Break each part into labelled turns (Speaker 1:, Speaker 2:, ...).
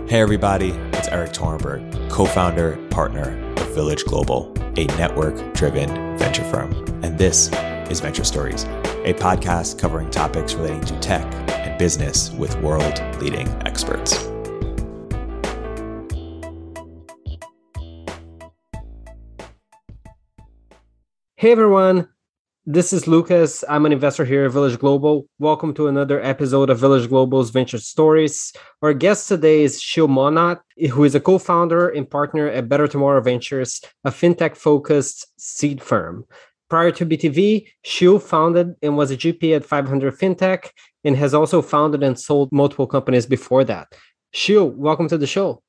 Speaker 1: Hey everybody, it's Eric Torenberg, co-founder, partner of Village Global, a network-driven venture firm. And this is Venture Stories, a podcast covering topics relating to tech and business with world-leading experts.
Speaker 2: Hey everyone, this is Lucas. I'm an investor here at Village Global. Welcome to another episode of Village Global's Venture Stories. Our guest today is Sheel Mohnot, who is a co-founder and partner at Better Tomorrow Ventures, a fintech-focused seed firm. Prior to BTV, Sheel founded and was a GP at 500 Fintech and has also founded and sold multiple companies before that. Sheel, welcome to the show.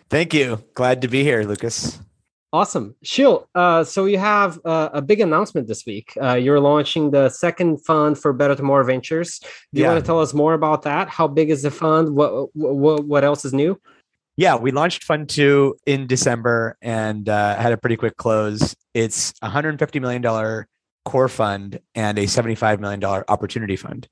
Speaker 3: Thank you. Glad to be here, Lucas.
Speaker 2: Awesome. Sheel, so you have a big announcement this week. You're launching the second fund for Better Tomorrow Ventures. Do you want to tell us more about that? How big is the fund? What else is new?
Speaker 3: Yeah, we launched Fund 2 in December and had a pretty quick close. It's a $150 million core fund and a $75 million opportunity fund.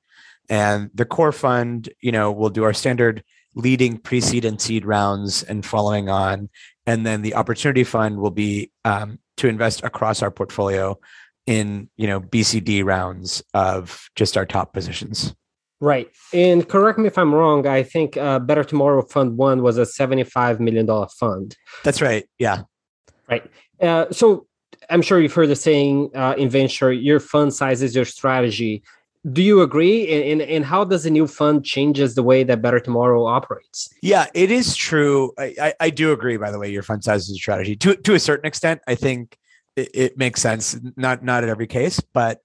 Speaker 3: And the core fund, we'll do our standard leading pre-seed and seed rounds and following on. And then the opportunity fund will be to invest across our portfolio in, BCD rounds of just our top positions.
Speaker 2: Right. And correct me if I'm wrong, I think Better Tomorrow Fund 1 was a $75 million fund.
Speaker 3: That's right. Yeah.
Speaker 2: Right. So I'm sure you've heard the saying in venture, your fund size is your strategy. Do you agree? And how does the new fund changes the way that Better Tomorrow operates?
Speaker 3: Yeah, it is true. I do agree, by the way, your fund size is a strategy. To a certain extent, I think it makes sense. Not in every case, but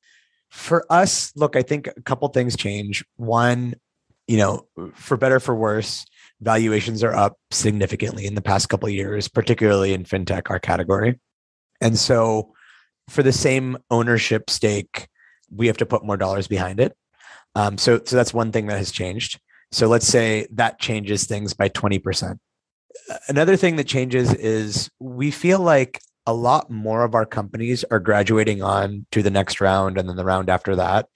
Speaker 3: for us, look, I think a couple things change. One, for better, for worse, valuations are up significantly in the past couple of years, particularly in fintech, our category. And so for the same ownership stake, we have to put more dollars behind it. So that's one thing that has changed. So let's say that changes things by 20%. Another thing that changes is we feel like a lot more of our companies are graduating on to the next round and then the round after that.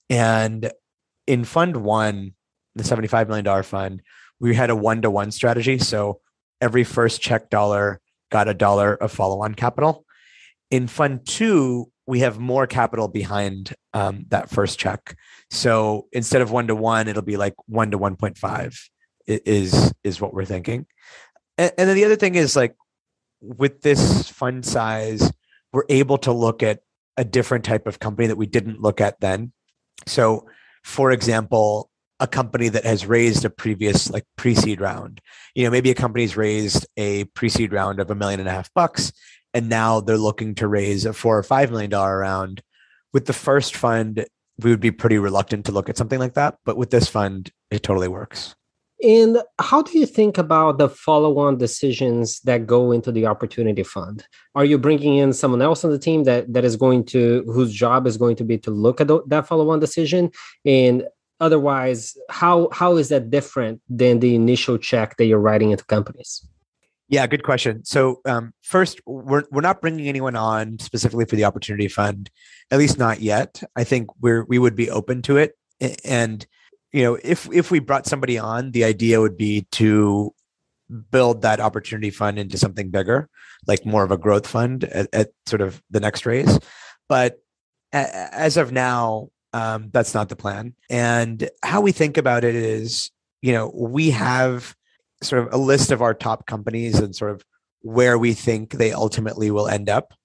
Speaker 3: And in Fund 1, the $75 million fund, we had a 1-to-1 strategy. So every first check dollar got $1 of follow-on capital. In Fund 2, we have more capital behind that first check. So instead of 1-to-1, it'll be like 1-to-1.5 is what we're thinking. And then the other thing is, like, with this fund size, we're able to look at a different type of company that we didn't look at then. So for example, a company that has raised a previous pre-seed round, maybe a company's raised a pre-seed round of $1.5 million. And now they're looking to raise a $4 or $5 million round. With the first fund, we would be pretty reluctant to look at something like that. But with this fund, it totally works.
Speaker 2: And how do you think about the follow-on decisions that go into the opportunity fund? Are you bringing in someone else on the team whose job is going to be to look at that follow-on decision? And otherwise, how is that different than the initial check that you're writing into companies?
Speaker 3: Yeah, good question. So first, we're not bringing anyone on specifically for the opportunity fund, at least not yet. I think we would be open to it. And, if we brought somebody on, the idea would be to build that opportunity fund into something bigger, like more of a growth fund at sort of the next raise. But as of now, that's not the plan. And how we think about it is, we have sort of a list of our top companies and sort of where we think they ultimately will end up.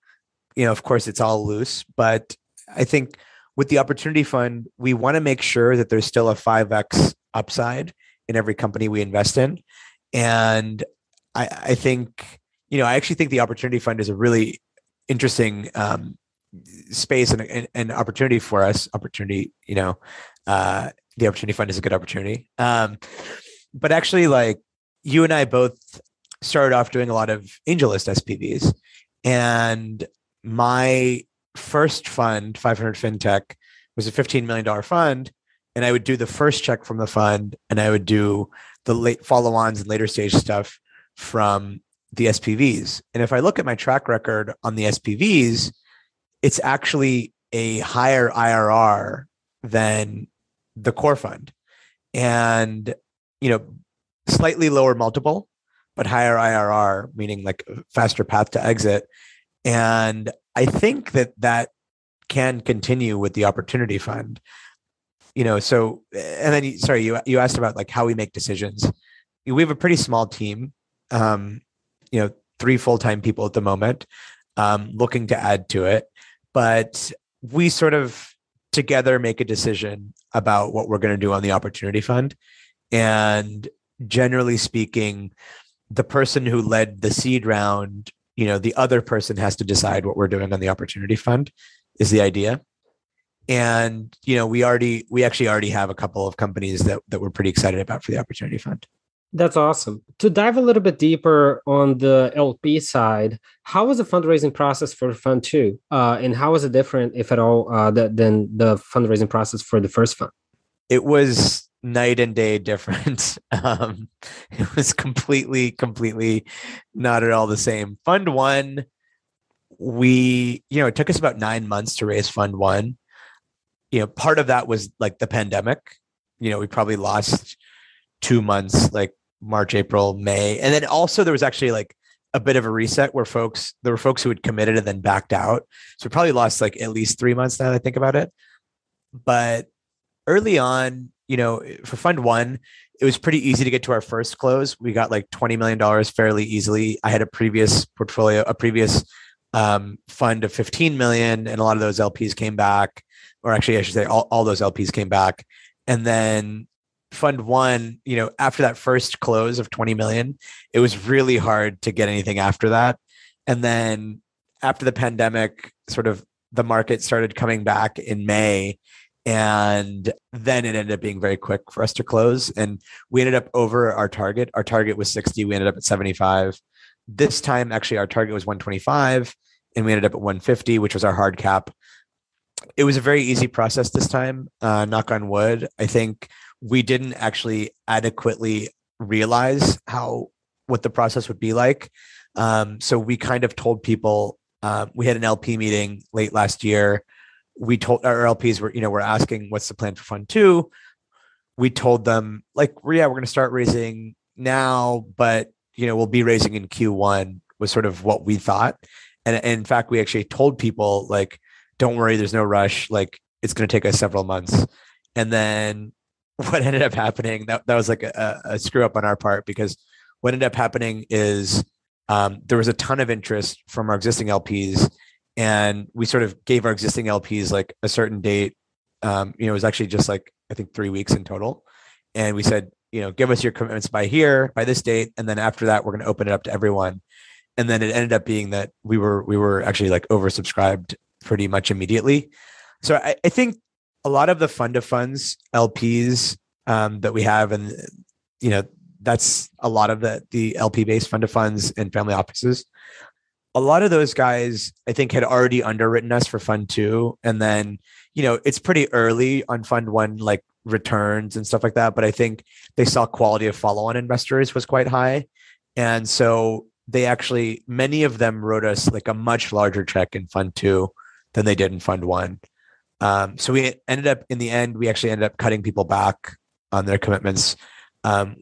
Speaker 3: Of course, it's all loose, but I think with the opportunity fund, we want to make sure that there's still a 5x upside in every company we invest in. And I think, I actually think the opportunity fund is a really interesting space and opportunity for us. The opportunity fund is a good opportunity. But actually, you and I both started off doing a lot of AngelList SPVs, and my first fund, 500 Fintech, was a $15 million fund, and I would do the first check from the fund, and I would do the late follow-ons and later stage stuff from the SPVs. And if I look at my track record on the SPVs, it's actually a higher IRR than the core fund, and slightly lower multiple, but higher IRR, meaning like a faster path to exit. And I think that can continue with the opportunity fund. So, and then you asked about like how we make decisions. We have a pretty small team, 3 full-time people at the moment, looking to add to it, but we sort of together make a decision about what we're going to do on the opportunity fund. And generally speaking, the person who led the seed round, the other person has to decide what we're doing on the opportunity fund is the idea. And, we actually already have a couple of companies that we're pretty excited about for the opportunity fund.
Speaker 2: That's awesome. To dive a little bit deeper on the LP side, how was the fundraising process for Fund 2? And how was it different, if at all, than the fundraising process for the first fund?
Speaker 3: It was night and day different. It was completely not at all the same. Fund 1, it took us about 9 months to raise Fund 1. Part of that was like the pandemic. We probably lost 2 months, like March, April, May. And then also there was actually like a bit of a reset where there were folks who had committed and then backed out. So we probably lost like at least 3 months now that I think about it. But early on, for Fund 1, it was pretty easy to get to our first close. We got like $20 million fairly easily. I had a previous fund of 15 million, and a lot of those LPs came back, or actually I should say all those LPs came back. And then Fund 1, after that first close of 20 million, it was really hard to get anything after that. And then after the pandemic, sort of the market started coming back in May, and then it ended up being very quick for us to close. And we ended up over our target. Our target was 60. We ended up at 75. This time, actually, our target was 125, and we ended up at 150, which was our hard cap. It was a very easy process this time, knock on wood. I think we didn't actually adequately realize what the process would be like. So we kind of told people, we had an LP meeting late last year. We told our LPs we're asking what's the plan for Fund 2. We told them like, we're going to start raising now, but we'll be raising in Q1 was sort of what we thought. And in fact, we actually told people like, don't worry, there's no rush. Like it's going to take us several months. And then what ended up happening, that was like a screw up on our part, because what ended up happening is there was a ton of interest from our existing LPs, and we sort of gave our existing LPs like a certain date. It was actually just like, I think 3 weeks in total. And we said, give us your commitments by this date. And then after that, we're going to open it up to everyone. And then it ended up being that we were actually like oversubscribed pretty much immediately. So I think a lot of the fund of funds LPs that we have, and that's a lot of the LP based fund of funds and family offices. A lot of those guys, I think, had already underwritten us for Fund 2, and then it's pretty early on Fund 1, like returns and stuff like that. But I think they saw quality of follow-on investors was quite high, and so many of them wrote us like a much larger check in Fund 2 than they did in Fund 1. So we ended up, in the end, we actually ended up cutting people back on their commitments,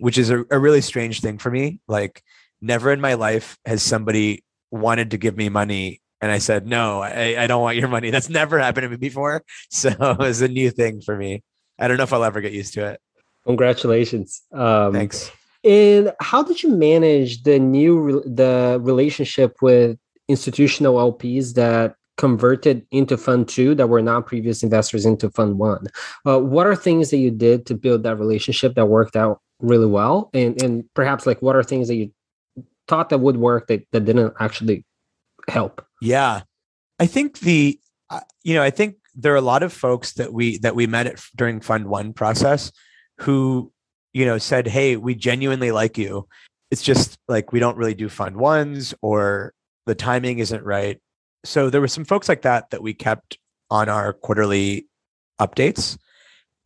Speaker 3: which is a really strange thing for me. Like, never in my life has somebody wanted to give me money and I said, no, I don't want your money. That's never happened to me before. So it was a new thing for me. I don't know if I'll ever get used to it.
Speaker 2: Congratulations.
Speaker 3: Thanks.
Speaker 2: And how did you manage the relationship with institutional LPs that converted into Fund 2 that were not previous investors into Fund 1? What are things that you did to build that relationship that worked out really well? And perhaps like what are things that you thought that would work that didn't actually help?
Speaker 3: Yeah, I think I think there are a lot of folks that we met during Fund 1 process who, said, hey, we genuinely like you. It's just like, we don't really do Fund 1s, or the timing isn't right. So there were some folks like that we kept on our quarterly updates,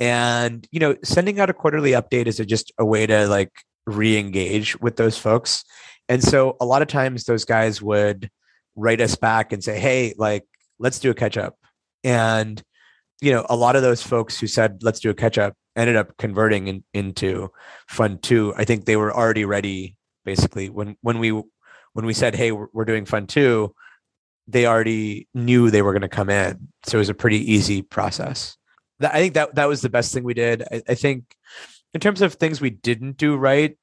Speaker 3: and, sending out a quarterly update is just a way to like re-engage with those folks. And so a lot of times those guys would write us back and say, hey, like, let's do a catch up. And, a lot of those folks who said, let's do a catch up, ended up converting into Fund 2. I think they were already ready basically. When we said, hey, we're doing fund two, they already knew they were going to come in. So it was a pretty easy process. I think that was the best thing we did. I think in terms of things we didn't do right,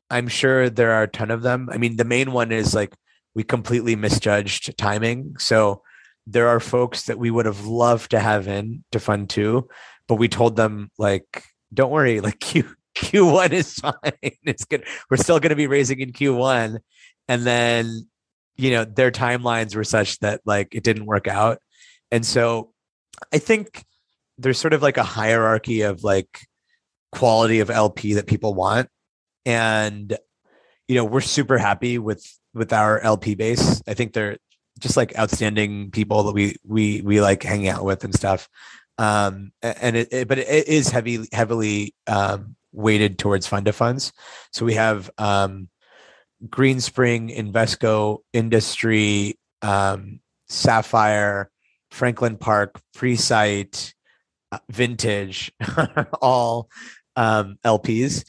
Speaker 3: I'm sure there are a ton of them. I mean, the main one is like we completely misjudged timing. So there are folks that we would have loved to have in to fund two, but we told them like, don't worry, like Q1 is fine. It's good. We're still going to be raising in Q1. And then, their timelines were such that like it didn't work out. And so I think there's sort of like a hierarchy of like quality of LP that people want. And, we're super happy with our LP base. I think they're just like outstanding people that we like hanging out with and stuff. But it is heavily weighted towards fund of funds. So we have Greenspring, Invesco, Industry, Sapphire, Franklin Park, Presight, Vintage, all LPs.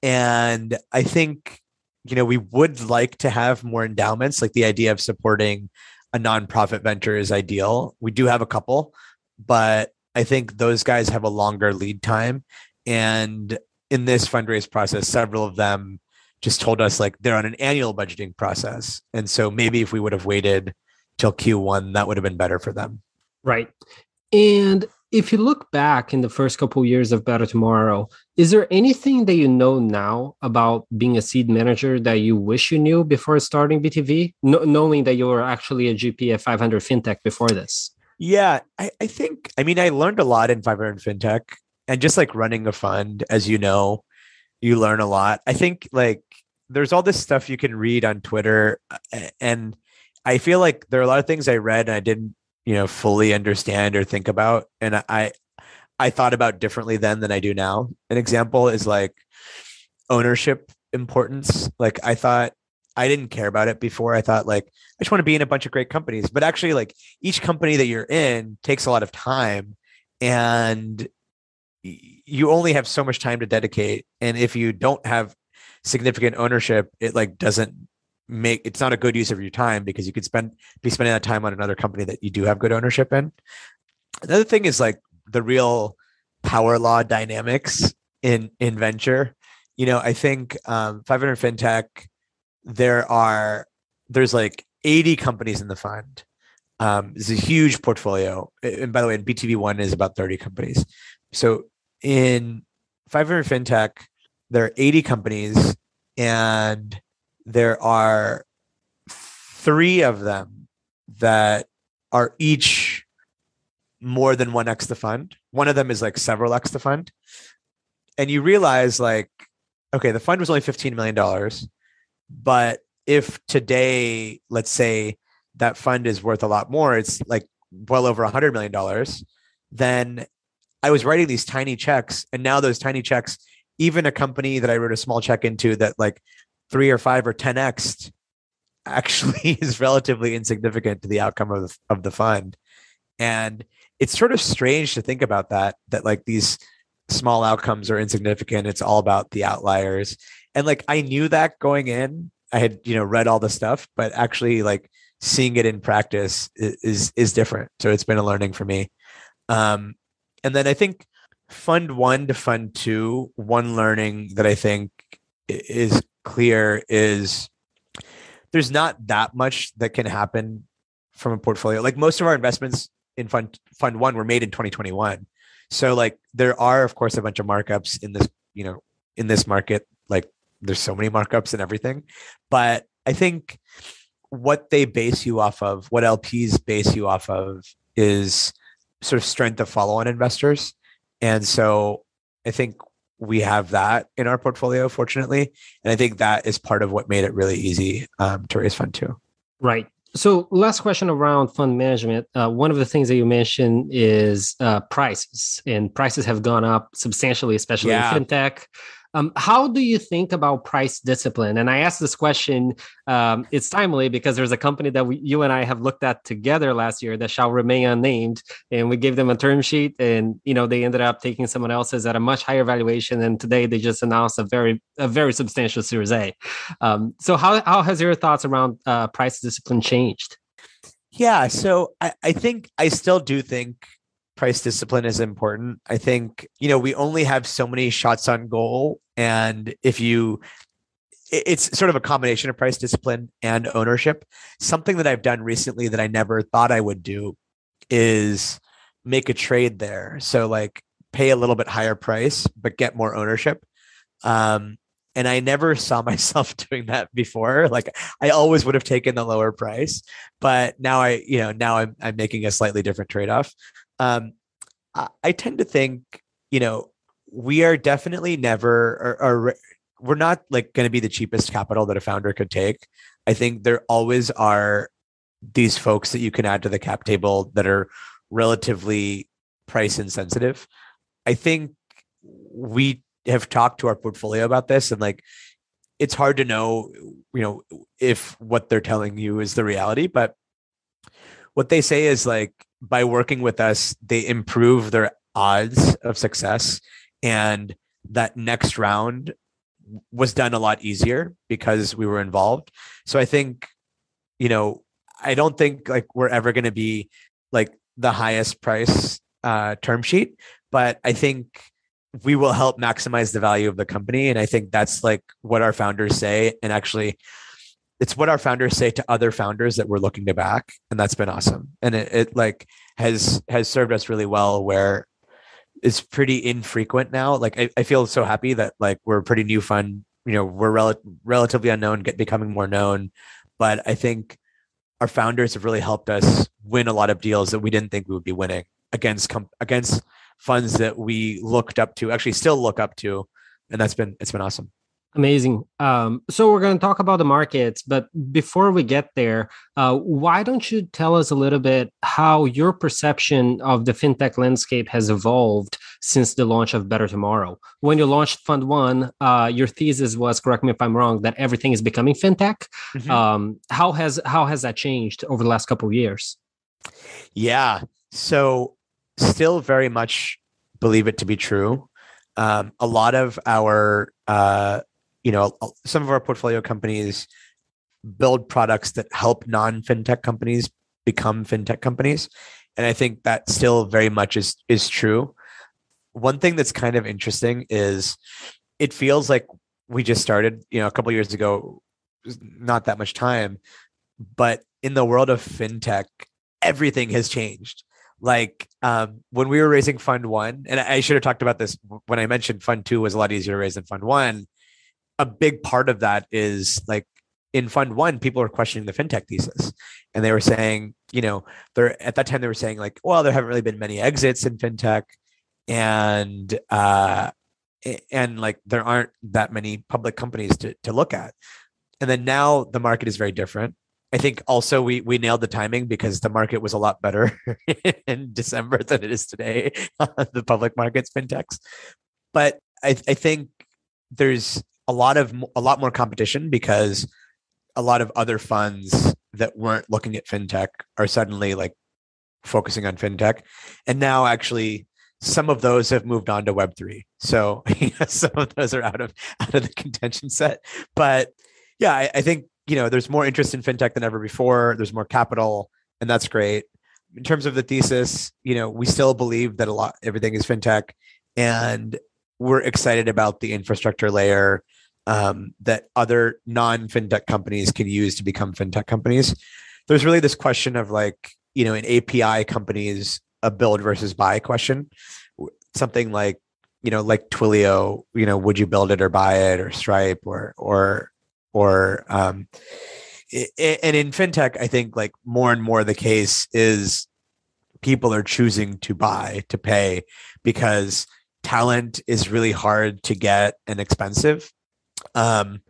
Speaker 3: And I think, we would like to have more endowments. Like the idea of supporting a nonprofit venture is ideal. We do have a couple, but I think those guys have a longer lead time. And in this fundraise process, several of them just told us like they're on an annual budgeting process. And so maybe if we would have waited till Q1, that would have been better for them.
Speaker 2: Right. And if you look back in the first couple of years of Better Tomorrow, is there anything that you know now about being a seed manager that you wish you knew before starting BTV, knowing that you were actually a GP at 500 FinTech before this?
Speaker 3: Yeah, I think, I learned a lot in 500 FinTech, and just like running a fund, as you know, you learn a lot. I think like there's all this stuff you can read on Twitter, and I feel like there are a lot of things I read and I didn't fully understand or think about. And I thought about differently then than I do now. An example is like ownership importance. Like I thought I didn't care about it before. I thought like, I just want to be in a bunch of great companies, but actually like each company that you're in takes a lot of time, and you only have so much time to dedicate. And if you don't have significant ownership, it like it's not a good use of your time, because you could be spending that time on another company that you do have good ownership in. Another thing is like the real power law dynamics in venture. I think 500 FinTech, there's like 80 companies in the fund. It's a huge portfolio. And by the way, in BTV1 is about 30 companies. So in 500 FinTech, there are 80 companies, and there are 3 of them that are each more than 1x the fund. One of them is like several x the fund. And you realize like, okay, the fund was only $15 million. But if today, let's say that fund is worth a lot more, it's like well over $100 million, then I was writing these tiny checks. And now those tiny checks, even a company that I wrote a small check into that like 3 or 5 or 10x actually is relatively insignificant to the outcome of the fund. And it's sort of strange to think about that like these small outcomes are insignificant. It's all about the outliers. And like, I knew that going in. I had, read all the stuff, but actually like seeing it in practice is different. So it's been a learning for me. And then I think fund 1 to fund 2, one learning that I think is clear is there's not that much that can happen from a portfolio. Like most of our investments in fund 1 were made in 2021. So like there are, of course, a bunch of markups in this, in this market. Like there's so many markups and everything. But I think what they base you off of, what LPs base you off of, is sort of strength of follow-on investors. And so I think we have that in our portfolio, fortunately. And I think that is part of what made it really easy to raise fund 2.
Speaker 2: Right. So last question around fund management. One of the things that you mentioned is prices, and prices have gone up substantially, especially in fintech. How do you think about price discipline? And I asked this question, it's timely because there's a company that you and I have looked at together last year that shall remain unnamed. And we gave them a term sheet and, they ended up taking someone else's at a much higher valuation. And today they just announced a very substantial Series A. So how has your thoughts around price discipline changed?
Speaker 3: Yeah. So I still do think price discipline is important. I think, we only have so many shots on goal. And it's sort of a combination of price discipline and ownership. Something that I've done recently that I never thought I would do is make a trade there. So like pay a little bit higher price, but get more ownership. And I never saw myself doing that before. Like I always would have taken the lower price, but now I'm making a slightly different trade-off. I tend to think, we are definitely never, or we're not like going to be the cheapest capital that a founder could take. I think there always are these folks that you can add to the cap table that are relatively price insensitive. I think we have talked to our portfolio about this, and like, it's hard to know, if what they're telling you is the reality, but what they say is like, by working with us, they improve their odds of success. And that next round was done a lot easier because we were involved. So I think, I don't think like we're ever going to be like the highest price term sheet, but I think we will help maximize the value of the company. And I think that's like what our founders say. And actually, it's what our founders say to other founders that we're looking to back. And that's been awesome. And it like has served us really well, where it's pretty infrequent now. Like I feel so happy that like we're a pretty new fund, we're relatively unknown, becoming more known. But I think our founders have really helped us win a lot of deals that we didn't think we would be winning against funds that we looked up to, actually still look up to. And it's been awesome.
Speaker 2: Amazing. So we're going to talk about the markets, but before we get there, why don't you tell us a little bit how your perception of the fintech landscape has evolved since the launch of Better Tomorrow? When you launched Fund One, your thesis was, correct me if I'm wrong, that everything is becoming fintech. Mm-hmm. How has that changed over the last couple of years?
Speaker 3: Yeah. So still very much believe it to be true. A lot of our some of our portfolio companies build products that help non-fintech companies become fintech companies. And I think that still very much is true. One thing that's kind of interesting is it feels like we just started, a couple of years ago, not that much time, but in the world of fintech, everything has changed. Like when we were raising Fund One, and I should have talked about this when I mentioned Fund Two was a lot easier to raise than Fund One. A big part of that is like in Fund One, people were questioning the fintech thesis, and they were saying, at that time they were saying like, well, there haven't really been many exits in fintech, and like there aren't that many public companies to look at. And then now the market is very different. I think also we nailed the timing because the market was a lot better in December than it is today, the public markets, fintechs. But I think there's a lot more competition because a lot of other funds that weren't looking at fintech are suddenly like focusing on fintech. And now actually some of those have moved on to Web3. So some of those are out of the contention set. But yeah, I think, there's more interest in fintech than ever before. There's more capital, and that's great. In terms of the thesis, we still believe that everything is fintech, and we're excited about the infrastructure layer that other non-fintech companies can use to become fintech companies. There's really this question of like, in API companies, a build versus buy question. Something like, like Twilio, would you build it or buy it, or Stripe and in fintech, I think like more and more the case is people are choosing to pay because talent is really hard to get and expensive. And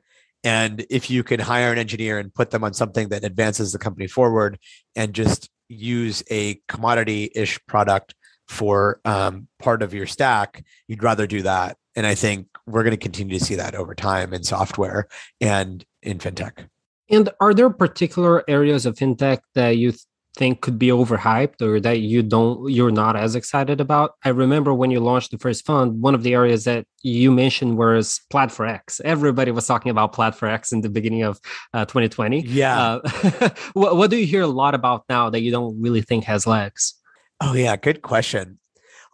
Speaker 3: if you can hire an engineer and put them on something that advances the company forward and just use a commodity-ish product for part of your stack, you'd rather do that. And I think we're going to continue to see that over time in software and in fintech.
Speaker 2: And are there particular areas of fintech that you think could be overhyped or that you're not as excited about? I remember when you launched the first fund, one of the areas that you mentioned was Plat4X. Everybody was talking about Plat4X in the beginning of 2020.
Speaker 3: Yeah.
Speaker 2: What do you hear a lot about now that you don't really think has legs?
Speaker 3: Oh yeah, good question.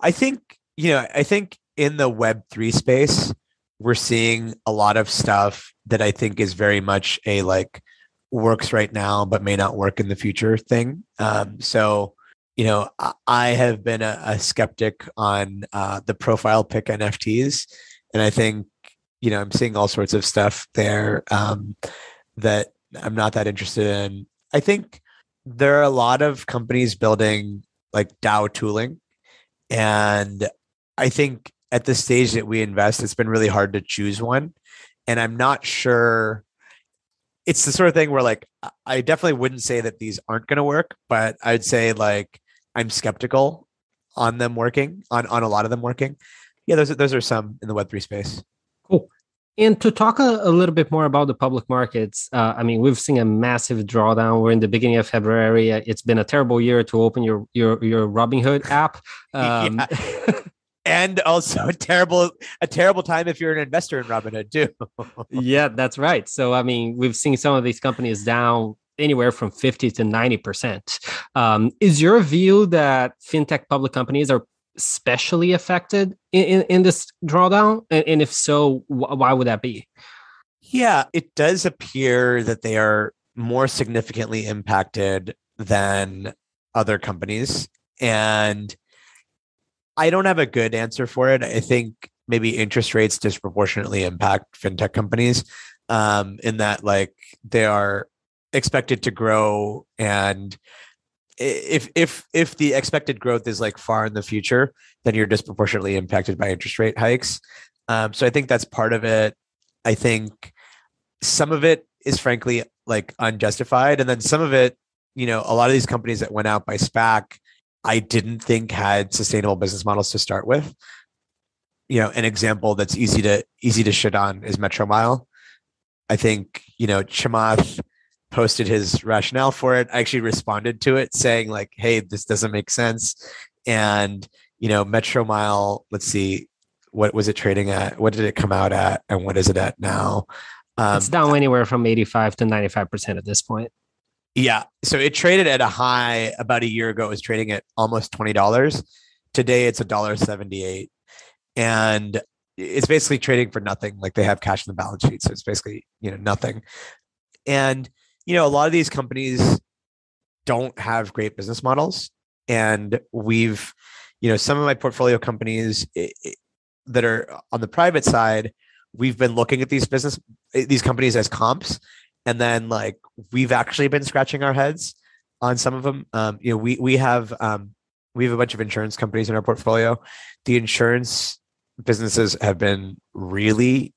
Speaker 3: I think in the Web3 space, we're seeing a lot of stuff that I think is very much a like works right now, but may not work in the future thing. So, I have been a skeptic on the profile pic NFTs. And I think, I'm seeing all sorts of stuff there that I'm not that interested in. I think there are a lot of companies building like DAO tooling. And I think at the stage that we invest, it's been really hard to choose one. And I'm not sure. It's the sort of thing where like, I definitely wouldn't say that these aren't going to work, but I'd say like, I'm skeptical on them working, on a lot of them working. Yeah, those are some in the Web3 space.
Speaker 2: Cool. And to talk a little bit more about the public markets, we've seen a massive drawdown. We're in the beginning of February. It's been a terrible year to open your Robinhood app.
Speaker 3: And also a terrible time if you're an investor in Robinhood too.
Speaker 2: Yeah, that's right. So, we've seen some of these companies down anywhere from 50 to 90%. Is your view that fintech public companies are especially affected in this drawdown? And if so, why would that be?
Speaker 3: Yeah, it does appear that they are more significantly impacted than other companies. And I don't have a good answer for it. I think maybe interest rates disproportionately impact fintech companies in that like they are expected to grow. And if the expected growth is like far in the future, then you're disproportionately impacted by interest rate hikes. So I think that's part of it. I think some of it is frankly like unjustified. And then some of it, a lot of these companies that went out by SPAC, I didn't think had sustainable business models to start with. An example that's easy to shit on is Metromile. I think, Chamath posted his rationale for it. I actually responded to it saying like, hey, this doesn't make sense. And, Metromile, let's see, what was it trading at? What did it come out at? And what is it at now?
Speaker 2: It's down anywhere from 85 to 95% at this point.
Speaker 3: Yeah. So it traded at a high about a year ago. It was trading at almost $20. Today it's $1.78. And it's basically trading for nothing. Like they have cash in the balance sheet. So it's basically, nothing. And, a lot of these companies don't have great business models. And we've, some of my portfolio companies that are on the private side, we've been looking at these companies as comps. And then like, we've actually been scratching our heads on some of them. We have a bunch of insurance companies in our portfolio. The insurance businesses have been really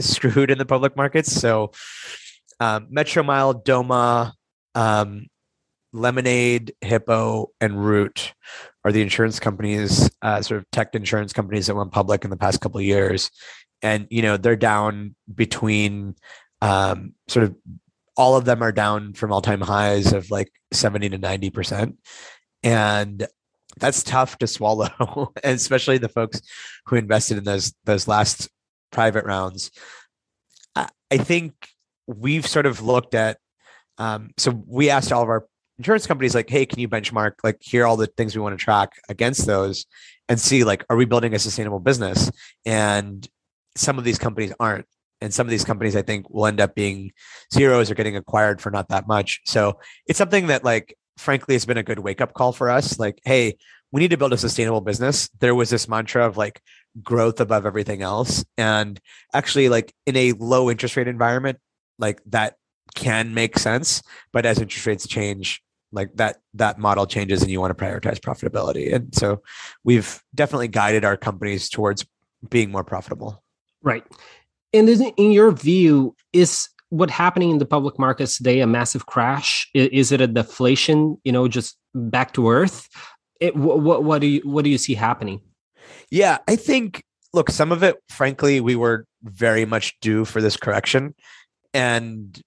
Speaker 3: screwed in the public markets. So Metromile, Doma, Lemonade, Hippo, and Root are the insurance companies, sort of tech insurance companies that went public in the past couple of years. And, they're down between sort of all of them are down from all-time highs of like 70 to 90%. And that's tough to swallow, and especially the folks who invested in those last private rounds. I think we've sort of looked at, so we asked all of our insurance companies like, hey, can you benchmark, like, here are all the things we want to track against those and see, like, are we building a sustainable business? And some of these companies aren't. And some of these companies, I think, will end up being zeros or getting acquired for not that much. So it's something that, like, frankly, it's been a good wake-up call for us. Like, hey, we need to build a sustainable business. There was this mantra of like growth above everything else. And actually, like, in a low interest rate environment, like, that can make sense. But as interest rates change, like, that model changes and you want to prioritize profitability. And so we've definitely guided our companies towards being more profitable.
Speaker 2: Right. And in your view, is what happening in the public markets today a massive crash? Is it a deflation, just back to earth? What do you see happening?
Speaker 3: Yeah, I think look, some of it, frankly, we were very much due for this correction, and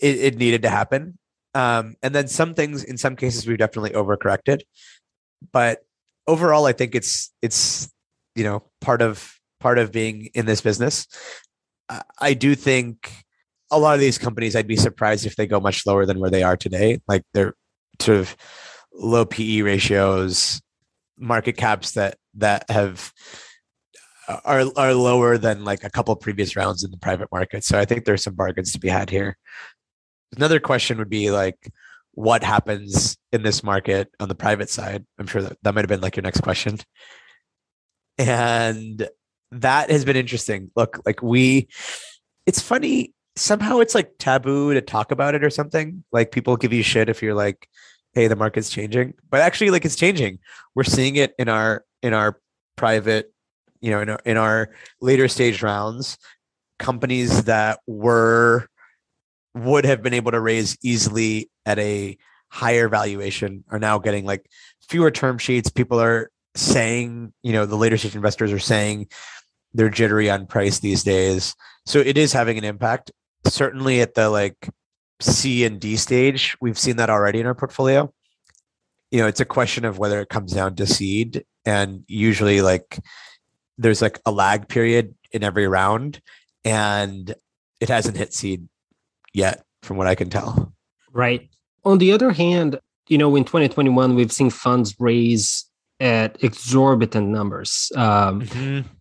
Speaker 3: it needed to happen. And then some things, in some cases, we've definitely overcorrected. But overall, I think it's part of being in this business. I do think a lot of these companies, I'd be surprised if they go much lower than where they are today. Like they're sort of low PE ratios, market caps that are lower than like a couple of previous rounds in the private market. So I think there's some bargains to be had here. Another question would be like, what happens in this market on the private side? I'm sure that might have been like your next question. And that has been interesting. Look, like it's funny. Somehow it's like taboo to talk about it or something. Like people give you shit if you're like, hey, the market's changing, but actually like it's changing. We're seeing it in our private, in our later stage rounds, companies that would have been able to raise easily at a higher valuation are now getting like fewer term sheets. People are saying, the later stage investors are saying they're jittery on price these days. So it is having an impact. Certainly at the like C and D stage, we've seen that already in our portfolio. It's a question of whether it comes down to seed, and usually like there's like a lag period in every round, and it hasn't hit seed yet from what I can tell.
Speaker 2: Right. On the other hand, in 2021, we've seen funds raise at exorbitant numbers.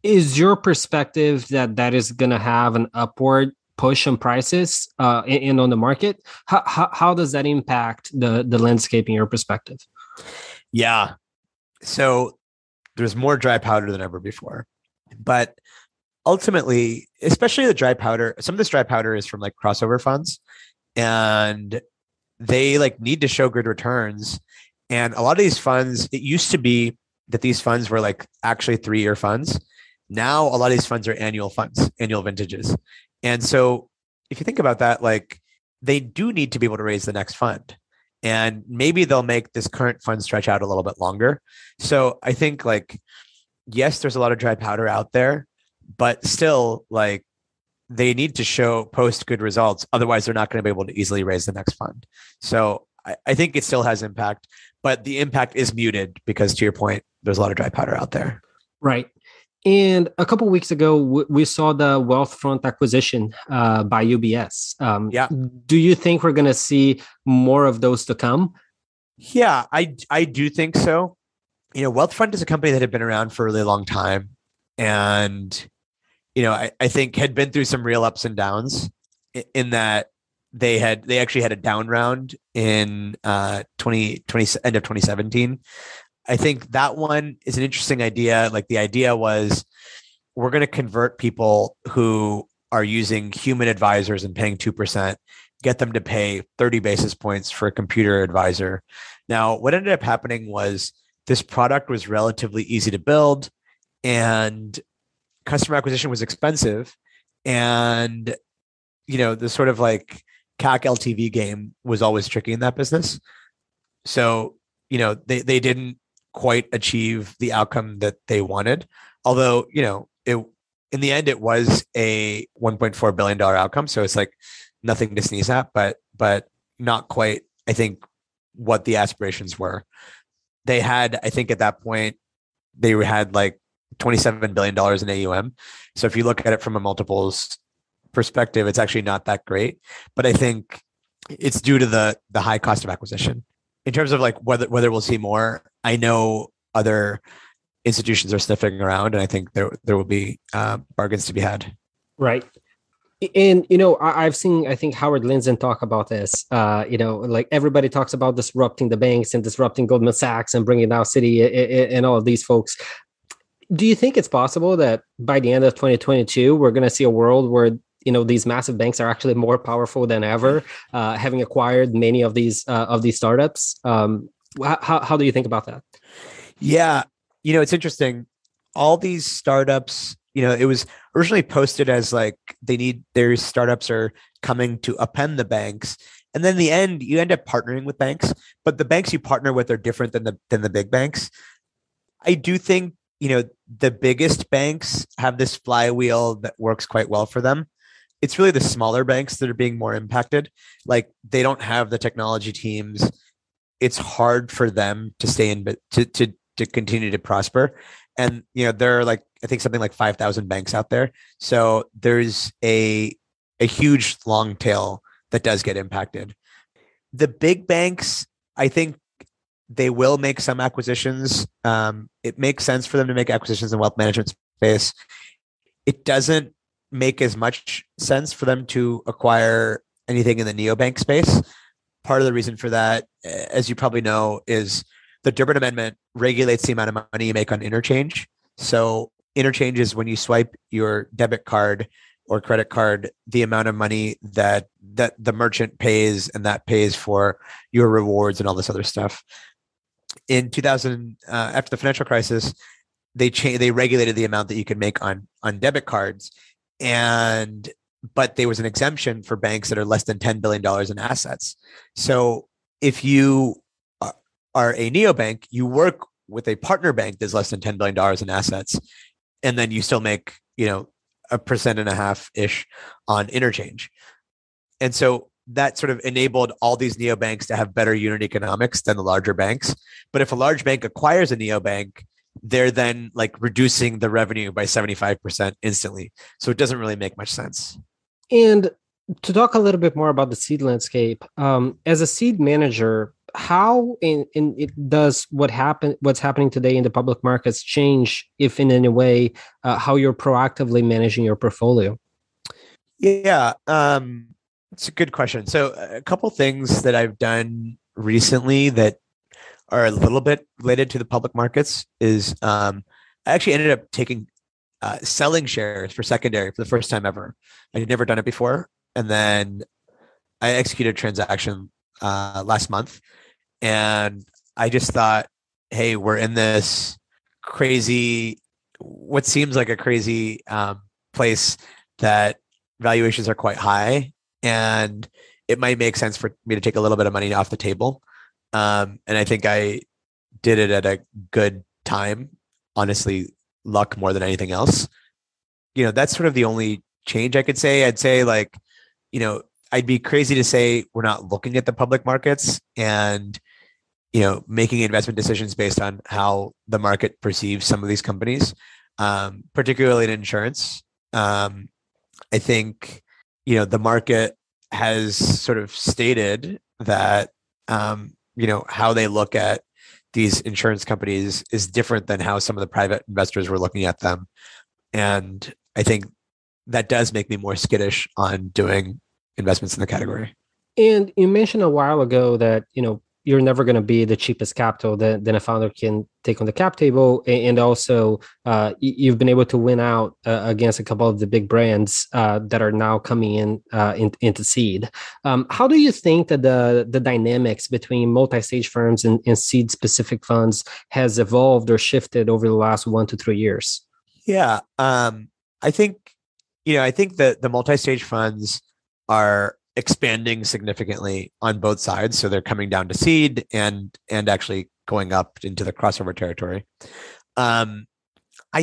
Speaker 2: Is your perspective that is going to have an upward push on prices and on the market? How does that impact the landscape in your perspective?
Speaker 3: Yeah. So there's more dry powder than ever before. But ultimately, especially the dry powder, some of this dry powder is from like crossover funds, and they like need to show good returns. And a lot of these funds, it used to be that these funds were like actually 3-year funds. Now a lot of these funds are annual funds, annual vintages. And so if you think about that, like they do need to be able to raise the next fund, and maybe they'll make this current fund stretch out a little bit longer. So I think like, yes, there's a lot of dry powder out there, but still like they need to post good results. Otherwise they're not going to be able to easily raise the next fund. So I think it still has impact, but the impact is muted because, to your point, there's a lot of dry powder out there.
Speaker 2: Right. And a couple of weeks ago, we saw the Wealthfront acquisition by UBS. Do you think we're going to see more of those to come?
Speaker 3: Yeah, I do think so. Wealthfront is a company that had been around for a really long time, and I think had been through some real ups and downs in that they actually had a down round in 2020, end of 2017. I think that one is an interesting idea. Like the idea was, we're going to convert people who are using human advisors and paying 2%, get them to pay 30 basis points for a computer advisor. Now, what ended up happening was this product was relatively easy to build, and customer acquisition was expensive. And, the sort of like CAC LTV game was always tricky in that business. So, they didn't quite achieve the outcome that they wanted. Although, in the end, it was a $1.4 billion outcome. So it's like nothing to sneeze at, but not quite, I think, what the aspirations were. They had, I think at that point, they had like $27 billion in AUM. So if you look at it from a multiples perspective, it's actually not that great. But I think it's due to the high cost of acquisition. In terms of like whether we'll see more, I know other institutions are sniffing around, and I think there will be bargains to be had.
Speaker 2: Right. And, I've seen, I think Howard Lindzen talk about this, like everybody talks about disrupting the banks and disrupting Goldman Sachs and bringing down Citi and all of these folks. Do you think it's possible that by the end of 2022, we're going to see a world where, these massive banks are actually more powerful than ever, having acquired many of these startups? How do you think about that?
Speaker 3: Yeah. It's interesting. All these startups, it was originally posted as like their startups are coming to upend the banks. And then in the end, you end up partnering with banks, but the banks you partner with are different than the big banks. I do think the biggest banks have this flywheel that works quite well for them. It's really the smaller banks that are being more impacted. Like they don't have the technology teams. It's hard for them to stay in, but to continue to prosper. And there are like, I think something like 5,000 banks out there. So there's a huge long tail that does get impacted. The big banks, I think they will make some acquisitions. It makes sense for them to make acquisitions in wealth management space. It doesn't make as much sense for them to acquire anything in the neobank space. Part of the reason for that, as you probably know, is the Durbin Amendment regulates the amount of money you make on interchange. So interchange is when you swipe your debit card or credit card, the amount of money that the merchant pays, and that pays for your rewards and all this other stuff. In 2000, after the financial crisis, they regulated the amount that you could make on debit cards, but there was an exemption for banks that are less than $10 billion in assets. So if you are a neobank, you work with a partner bank that's less than $10 billion in assets, and then you still make 1.5% on interchange. And so that sort of enabled all these neobanks to have better unit economics than the larger banks. But if a large bank acquires a neobank, they're then like reducing the revenue by 75% instantly. So it doesn't really make much sense.
Speaker 2: And to talk a little bit more about the seed landscape, as a seed manager, how does what's happening today in the public markets change, if in any way, how you're proactively managing your portfolio?
Speaker 3: Yeah, it's a good question. So a couple things that I've done recently that are a little bit related to the public markets is I actually ended up selling shares for secondary for the first time ever. I had never done it before. And then I executed a transaction last month. And I just thought, hey, we're in this what seems like a crazy place that valuations are quite high. And it might make sense for me to take a little bit of money off the table. And I think I did it at a good time. Honestly, luck more than anything else. That's sort of the only change I could say. I'd say I'd be crazy to say we're not looking at the public markets and, making investment decisions based on how the market perceives some of these companies, particularly in insurance. I think, the market has sort of stated that, how they look at these insurance companies is different than how some of the private investors were looking at them. And I think that does make me more skittish on doing investments in the category.
Speaker 2: And you mentioned a while ago that, you're never going to be the cheapest capital that a founder can take on the cap table. And also you've been able to win out against a couple of the big brands that are now coming into seed. How do you think that the dynamics between multi-stage firms and seed specific funds has evolved or shifted over the last 1 to 3 years?
Speaker 3: Yeah. I think that the multi-stage funds are expanding significantly on both sides. So they're coming down to seed and actually going up into the crossover territory. I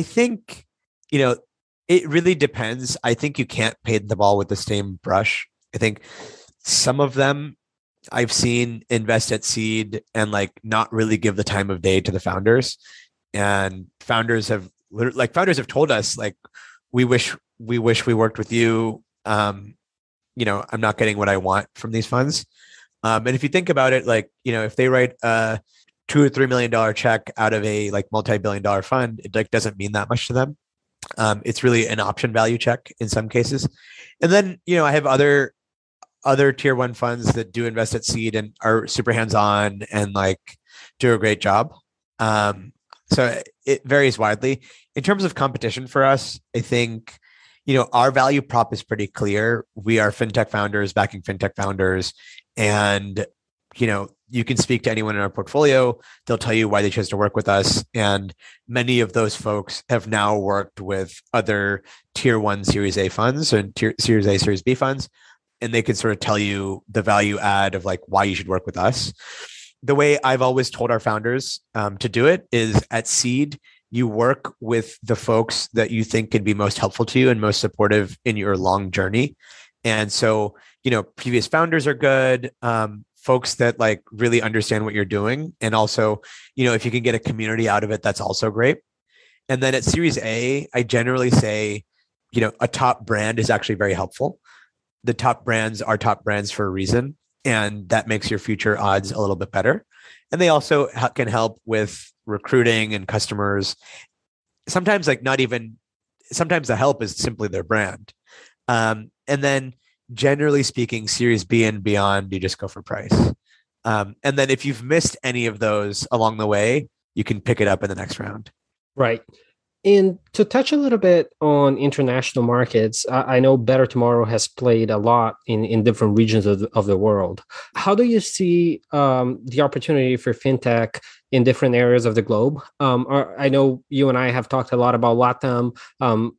Speaker 3: think, it really depends. I think you can't paint the ball with the same brush. I think some of them I've seen invest at seed and not really give the time of day to the founders. And founders have told us we wish we worked with you. I'm not getting what I want from these funds. And if you think about it, if they write a $2 or $3 million check out of a multi-billion-dollar fund, it doesn't mean that much to them. It's really an option value check in some cases. And then, I have other tier one funds that do invest at seed and are super hands-on and do a great job. So it varies widely. In terms of competition for us, I think, our value prop is pretty clear. We are fintech founders backing fintech founders. And, you can speak to anyone in our portfolio. They'll tell you why they chose to work with us. And many of those folks have now worked with other tier one Series A funds and Series A, Series B funds. And they can sort of tell you the value add of why you should work with us. The way I've always told our founders to do it is at seed, you work with the folks that you think can be most helpful to you and most supportive in your long journey. And so, previous founders are good, folks that like really understand what you're doing. And also, if you can get a community out of it, that's also great. And then at Series A, I generally say, a top brand is actually very helpful. The top brands are top brands for a reason. And that makes your future odds a little bit better. And they also can help with recruiting and customers. Sometimes sometimes the help is simply their brand. And then generally speaking, Series B and beyond, you just go for price. And then if you've missed any of those along the way, you can pick it up in the next round.
Speaker 2: Right. And to touch a little bit on international markets, I know Better Tomorrow has played a lot in different regions of the world. How do you see the opportunity for fintech in different areas of the globe? I know you and I have talked a lot about LATAM.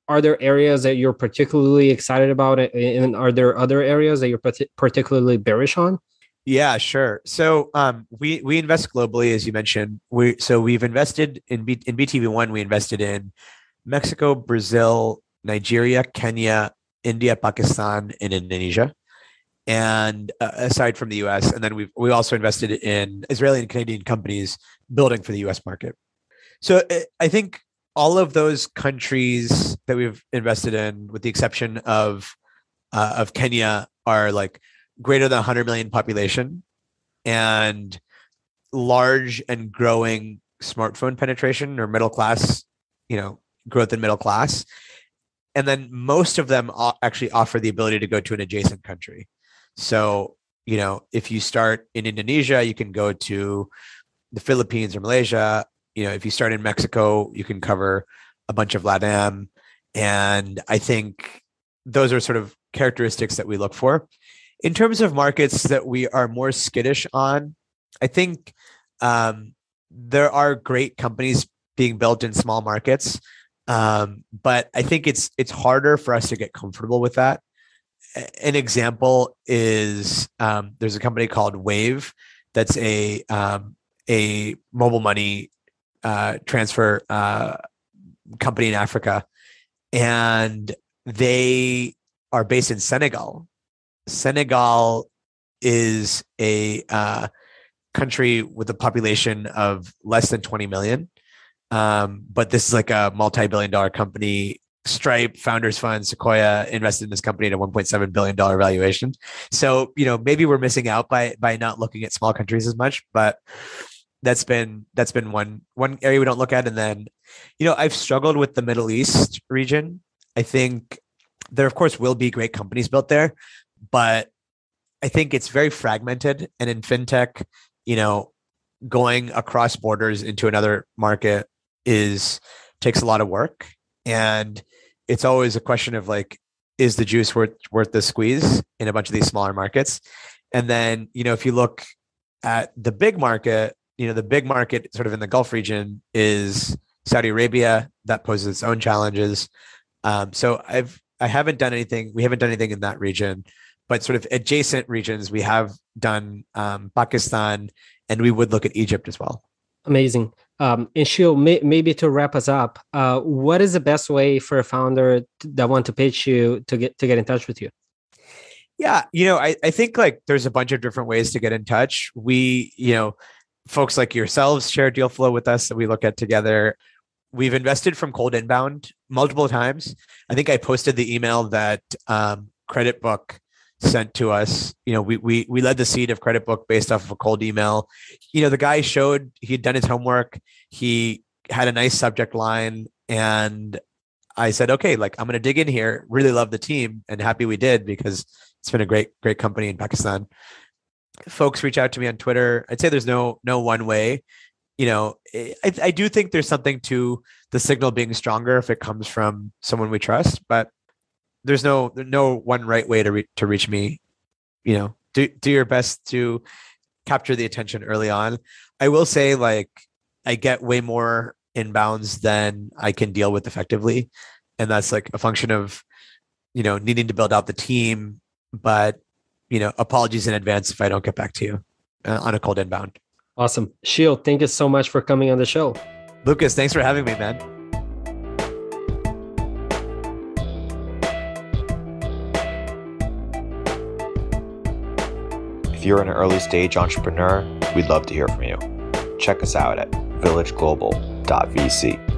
Speaker 2: Are there areas that you're particularly excited about? And are there other areas that you're particularly bearish on?
Speaker 3: Yeah, sure. So we invest globally, as you mentioned. We've invested in BTV1. We invested in Mexico, Brazil, Nigeria, Kenya, India, Pakistan, and Indonesia. And aside from the US, and then we also invested in Israeli and Canadian companies building for the US market. So I think all of those countries that we've invested in, with the exception of Kenya, are like greater than 100 million population and large and growing smartphone penetration or middle class, growth in middle class. And then most of them actually offer the ability to go to an adjacent country. So, if you start in Indonesia, you can go to the Philippines or Malaysia. If you start in Mexico, you can cover a bunch of LATAM. And I think those are sort of characteristics that we look for. In terms of markets that we are more skittish on, I think there are great companies being built in small markets, but I think it's harder for us to get comfortable with that. An example is there's a company called Wave that's a mobile money transfer company in Africa, and they are based in Senegal. Senegal is a country with a population of less than 20 million. But this is like a multi-billion-dollar company. Stripe, Founders Fund, Sequoia invested in this company at a $1.7 billion valuation. So, maybe we're missing out by not looking at small countries as much, but that's been one area we don't look at. And then, I've struggled with the Middle East region. I think there, of course, will be great companies built there, but I think it's very fragmented. And in fintech, going across borders into another market takes a lot of work. And it's always a question of like, is the juice worth the squeeze in a bunch of these smaller markets? And then, if you look at the big market, the big market sort of in the Gulf region is Saudi Arabia. That poses its own challenges. So we haven't done anything in that region, but sort of adjacent regions, we have done Pakistan, and we would look at Egypt as well.
Speaker 2: Amazing. And Sheel, maybe to wrap us up, what is the best way for a founder that want to pitch you to get in touch with you?
Speaker 3: Yeah, I think like there's a bunch of different ways to get in touch. We, folks like yourselves share deal flow with us that we look at together. We've invested from cold inbound multiple times. I think I posted the email that Creditbook sent to us. We led the seed of Creditbook based off of a cold email. The guy showed he'd done his homework. He had a nice subject line, and I said, okay, like I'm going to dig in here. Really love the team, and happy we did because it's been a great company in Pakistan. Folks reach out to me on Twitter. I'd say there's no one way. I do think there's something to the signal being stronger if it comes from someone we trust, but there's no one right way to reach me. Do your best to capture the attention early on. I will say, like, I get way more inbounds than I can deal with effectively, and that's like a function of needing to build out the team. But apologies in advance if I don't get back to you on a cold inbound.
Speaker 2: Awesome. Sheel, thank you so much for coming on the show.
Speaker 3: Lucas, thanks for having me, man.
Speaker 1: If you're an early stage entrepreneur, we'd love to hear from you. Check us out at villageglobal.vc.